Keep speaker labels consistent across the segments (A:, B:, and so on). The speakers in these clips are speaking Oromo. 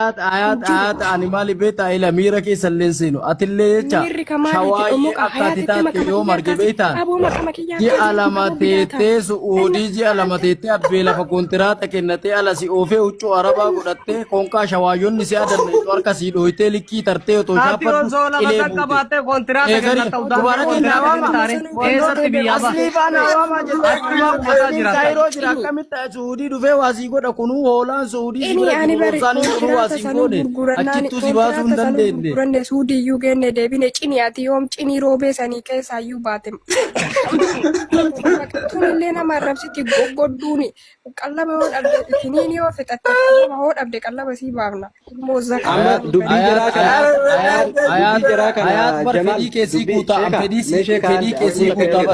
A: ayat animali beta ila mira ke sallensino atille jecha shawaayi akkatitaatti yoo marge beetan ji alamatete suudi ji alamatete abbe lafa kontiraata kennate ala si ofe uccu araba godhatte konka shawaayonni si adanne warka si dhoyte likki tarte to shaafatu ile qabate kontiraata kennata udara kennawama eesatti biyya asliifana wama jedha sayro jira kamitta suudi dufe wasi godha kunu holan suudi godha achitu si baasu hin dandeenye
B: gurgurannee suudiyyuu geenne deebine ciniyaati yoom cinii roobee sanii keessaayyuu baate tunillee nama arrabsitti goggodduuni qallaba yoo dhabde kiniin yoo fixatte qallaba yoo dhabde qallaba sii baafna
A: ayat barfedii keessii guutaa fedii keessii guutaa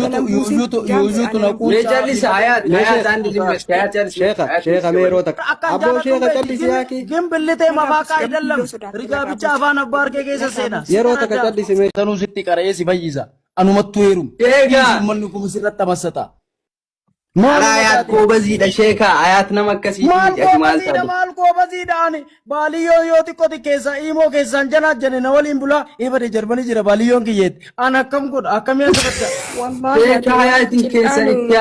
A: yuutu na
C: jallis ayat andi dimbes sheekha meerota abbo sheekha jallis yaaki
A: gimbillite mafaaqa idallam rigaa bicha afaan abbaar kee keessa seena
C: yeroo takka jallis mee
A: tanuu sitti qara'ee si fayyisa anumattu heerum manni kun sirratti amassata
C: ayat goobazidha sheekha ayat nama akkasii
A: maal goobazidha ani baaliyyoo yoo xiqqooti keessa imoo keessaan janaa jane na waliin bulaa ibade jarbanii jira baaliyoon kiyyeetti an akkam godha akkamii asirratti
C: sheekha ayatiin keessa itti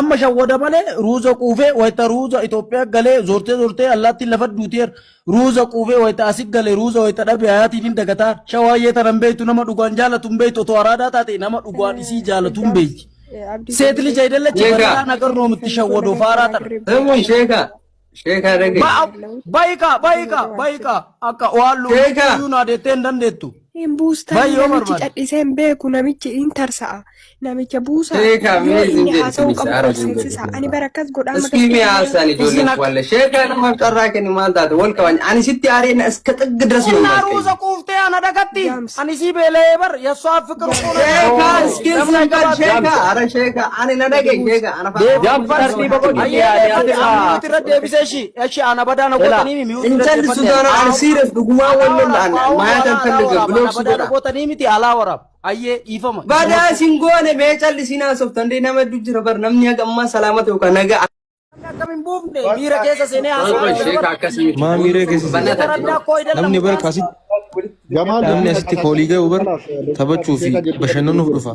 A: amma shawwada malee ruuza quufee wayita ruuza Itoophiyaa galee zoortee allaatti lafa duuteer ruuza quufee wayita asik galee ruuza wayita dhabe ayaatiin hin dagataa shawaayyee tanan beektu nama dhugaan jaalatuun beektu otoo araadaa taate nama dhugaan isii jaalatuun beekti seet lija idalla jibara nagar noomitti shawwado faaraa tar
C: sheekha rage
A: bayika akka waallu yuuna deetteen dandeettu
B: hin buustaa namichi cadhiseen beeku namichi hin tarsa'a namicha buusaa
C: inni haasa'uu qabu
B: barsiisa ani barakkas godhaa
C: እስኪሚ ያሳን ጆሌ ወለ ሼካ ለማ ጠራከኝ ማልታት ወልከዋኝ አኒ ሲቲ አሬና እስከ ጥግ ድረስ ነው
A: ማለት ሩዘ ቁፍቴ አና ደጋቲ አኒ ሲቤለ በር የሷ ፍቅር
C: ሼካ እስኪ ስንቀር ሼካ አረ ሼካ አኒ ነደገኝ ሼካ አና
A: ያፈርሲ በቆዲ ትረደ ቢሰሺ እሺ አና በዳነ ቆተኒ ሚውት
C: እንጀል ሱዳን አን ሲሪየስ ዱጉማ ወለላ ማያተ ፈልገ ብሎ
A: በዳነ ቆተኒ ሚቲ አላወራም አየ ይፈማ
C: ባዳ ሲንጎነ ሜጨል ሲና ሶፍት እንደ ነመዱ ጅረ በር ነምኛ ገማ ሰላመት ወካ ነገ
A: ከምን ቡፍኔ ሚረ ከሰ ሰኔ
C: ሼካ አከሲ
D: ማ ሚረ ከሰ namni bar kasi namni asitti koolii ga'u bar taphachuu fi bashannanuuf dhufa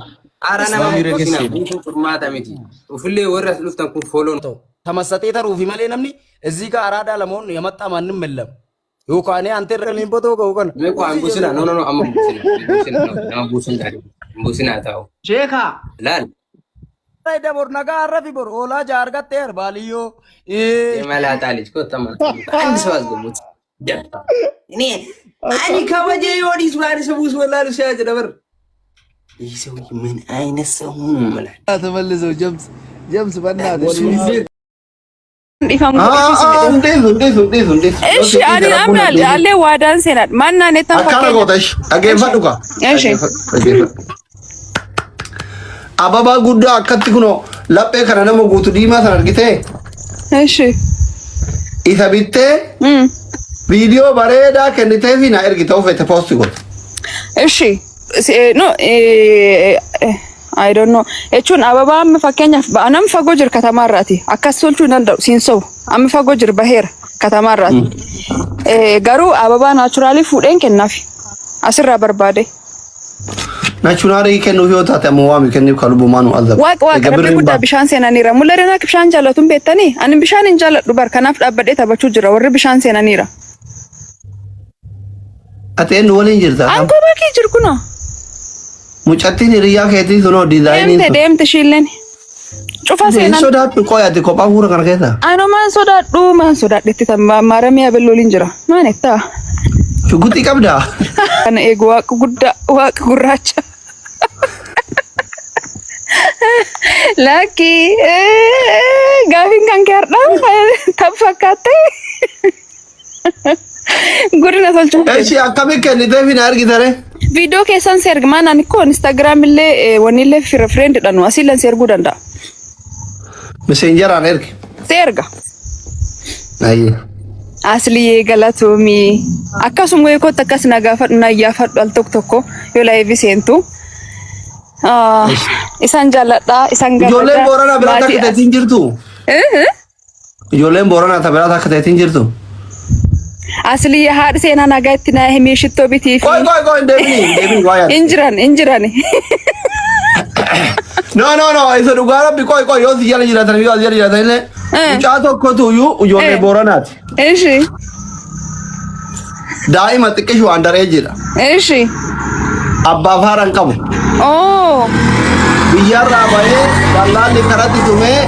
C: arana miira keessa furmaata miti ufille warra luftan kun fooloon ta'u
A: tamassatee taruufi malee namni እዚህ ጋር አራዳ ለመሆን የመጣ ማንም የለም ዩካኔ አንተ ረሊን ቦቶ ገውከን
C: መቆ አንቡስና ኖ አንቡስና ታው
A: ሼካ
C: ላል
A: ታይደ ቦር ነጋ አረፊ ቦር ኦላ ጃርጋቴ ባልዮ
C: የመላጣ ልጅ ኮተማ አንድ ሰው አዝገሙት እኔ አኒ ከወጀ ዮዲስ ዋሪ ሰቡስ ወላሉ ሲያጅ ነበር ይሰው ምን አይነት ሰው ነው ማለት
A: ተመልሰው ጀምስ በእናትህ
B: እሺ አኒ አምናል ያለ ዋዳን ሰናድ ማንና ነታን
E: አካራጎታሽ አገፈዱካ
B: እሺ
E: አባባ ጉዳ አከትኩ ነው ለጴ ከነመ ጉቱ ዲማ ተርግቴ
B: እሺ
E: ኢታቢቴ ቪዲዮ ባሬዳ ከንቴፊና እርግታው ፈተ ፖስት ጎት
B: እሺ ኖ I don't know. Echun ababa am fakkeenya anam fagoo jir katamarraati. Akkas tolchuu danda'u siinsow. Am fagoo jir baheer katamarraati. Garuu ababa naturally fuudheen kennaaf. Asirraa barbaade.
E: Naturally kennu yoo taate ammoo waami kennu kalubu maanu azab.
B: Waaqa rabbi guddaa bishaan seenaniira. Mul'arinaa bishaan jaallatuun beektanii? Ani bishaan hin jaalladhu bar kanaaf dhaabbadhee taphachuu jira warri bishaan seenaniira.
E: Ati eenyu waliin jirta?
B: Ankoo baakii jiru kunoo.
E: Mucattiin hiriyaa keetii sunoo diizaayiniin sun.
B: Deemte shilleen. Cufa seenan.
E: Sodaadhu qoyaati kophaa fuura kana keessa.
B: Ano maan sodaadhetti maaramii abellooliin jira. Maan ettaa?
E: Shuguxii qabdaa?
B: Kana eegu waaqa guddaa waaqa gurraacha. Laakii gaafiin kan keerdhaa tapha fakkaatte. Godina tolchuu.
E: Eeshi akkamitti kennitee fi na argitare?
B: Video keessan si argman ani ko Instagram illee wanillee friend dhanu asilan si erguu danda'a.
E: Messenger an ergi.
B: Si erga.
E: Ayye.
B: Asli galatomi akkasuma yoo kotta akkas nagaafadhu na yaafadhu al tokko yoo live seentu isan jaalladha isan gadda.
E: Ijoolleen Boorana biraa takka tatiin jirtu. ijoolleen Booranaa taphata akka ta'eetiin jirtu.
B: Asli haadha seenaa nagaa itti naa himee shittoo bitiif.
E: Qoy deebiin waa yaadda.
B: Injiran.
E: No isa dhugaa rabbi qoy yoo si jala jiraatan illee mucaa tokkotu iyyuu ijoollee Booranaati.
B: Ishi.
E: Daa'ima xiqqishu andaree jira.
B: Ishi.
E: Abbaaf haadha hin qabu.
B: Oh.
E: Biyyarraa bahee dallaalli karatti tumee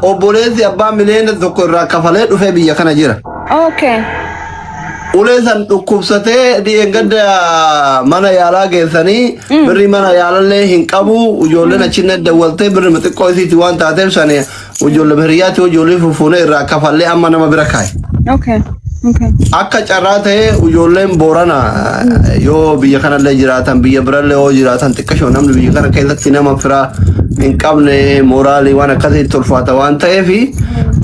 E: obboleessi abbaa miliyoona tokko irraa kafalee dhufee biyya kana jira.
B: Okay.
E: Ulee san dhukkubsatee dhiyeengada mana yaalaa geessanii birri mana yaalallee hin qabu ijoolleen achiin dawwaltee birri xiqqoo isiiti waan taateef san ijoollee hiriyaatti ijoollee fufuunee irraa kafallee amma nama bira kaa'e.
B: Okay.
E: Akka carraa ta'ee ijoolleen Booranaa yoo biyya kanallee jiraatan biyya birallee yoo jiraatan xiqqashoo namni biyya kana keessatti nama firaa hin qabne mooraalii waan akkasii tolfaata waan ta'eef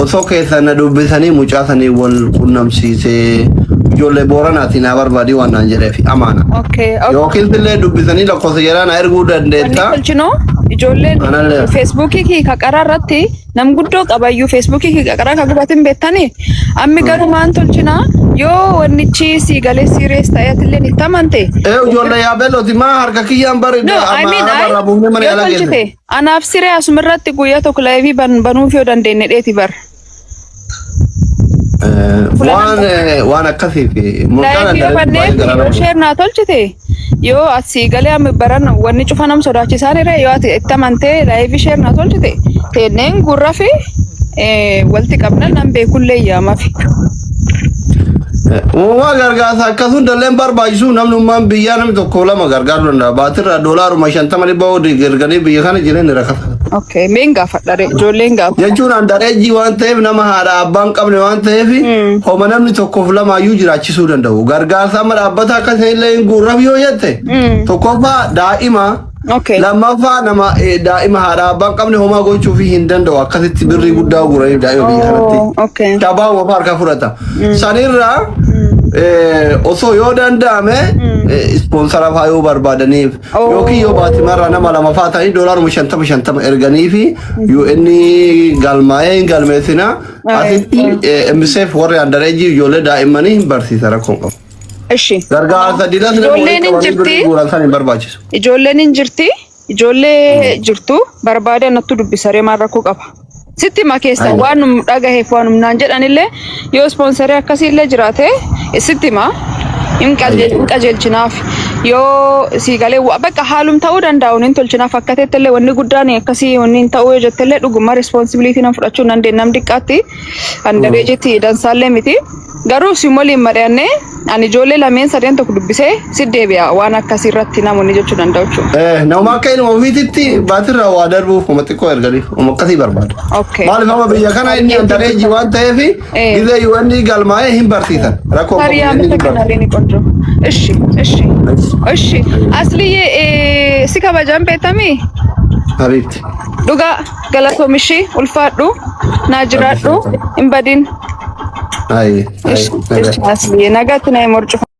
E: osoo keessan na dubbisanii mucaasanii wal qunnamsiisee ijoollee Booranaatiin haa barbaadii waan naan jedheef amaana. Yookiin illee dubbisanii lakkoofsa jedhaa na erguu dandeetta.
B: Ijoolleen Feesbuukii kii kaqaraa irratti nam guddoo qabayyuu Feesbuukii kii kaqaraa kan gubatin beektanii ammi garuu maan tolchinaa yoo wannichi si galee siirees ta'eetillee itti amante.
E: Ijoollee yaabelooti maa harka kiyyaan bareeda amma buufnee mana yaalaa geesse.
B: Anaaf siree asumarratti guyyaa tokko laayivii banuuf yoo dandeenye dheeti bar.
E: Waan akkasiif
B: sheer naa tolchite yoo asii galee amma baran wanni cufa nam sodaachisaan irra yoo ati itti amantee laayivii sheer naa tolchite teenneen gurra fi walti qabna nan beekullee yaamafi.
E: Uumaa gargaarsa akkasuun dalleen barbaachisu namnummaan biyyaa namni tokko lama gargaaruu danda'a. Baatirraa doolaaruma 50,000 erganii biyya kana jireenya rakkata.
B: Okay, meen gaafadha ijoolleen gaafa.
E: Jechuun andareejii waan ta'eef nama haadha abbaan qabne waan ta'eef homa namni tokkoof lamaayyuu jiraachisuu danda'u. Gargaarsa amma dhaabbata akkasii illee gurraaf yoo jette tokkoffaa daa'ima. Lammaffaa nama daa'ima haadha abbaan qabne homaa gochuuf hin danda'u akkasitti birrii guddaa guranii daa'ima biyya kanatti. Shabaa uumamaa harkaa fudhata. Sanirraa osoo yoo danda'ame ispoonsara fa'aa yoo barbaadaniif yookiin yoo baatimarraa nama lama fa'aa ta'anii doolaaruma 50 erganii fi inni galmaa'ee hin galmeessina asitti MSF warri andareejii ijoollee daa'immanii hin barsiisa rakkoon qabu. Gargaarsa diinas
B: ijoolleen hin jirti ijoollee jirtu barbaade nattu dubbisaree maal rakkoo qaba. Sitti makeessa waan num dhagaheef waan naan jedhanillee yoo ispoonsarii akkasiillee jiraate sitti ma hin qajeelchinaaf yoo si galee bakka haalum ta'uu danda'u hin tolchinaaf akka ta'ettillee wanni guddaan akkasii wanni hin ta'uu jettillee dhuguma responsibility nan fudhachuu nan deennam diqqaatti andareejitti dansaallee miti garuu si waliin mari'annee ani ijoollee lameen sadeen tokko dubbisee si deebi'a waan akkasii irratti namoonni jechuu danda'u jechuudha.
E: Nama akka ilma ofiititti baatirraa waa darbuuf uma xiqqoo erganiif uma akkasii barbaada. Maaliif amma biyya kana inni andareejii waan ta'eef gizee yoo inni galmaa'ee hin barsiisan rakkoo
B: qabu. Ishi asliyyee si kabajaan beektamii?
E: Habiibti.
B: Dhugaa galatoomishi ulfaadhu naa jiraadhu hin badin. Asliyyee nagaatti na himuu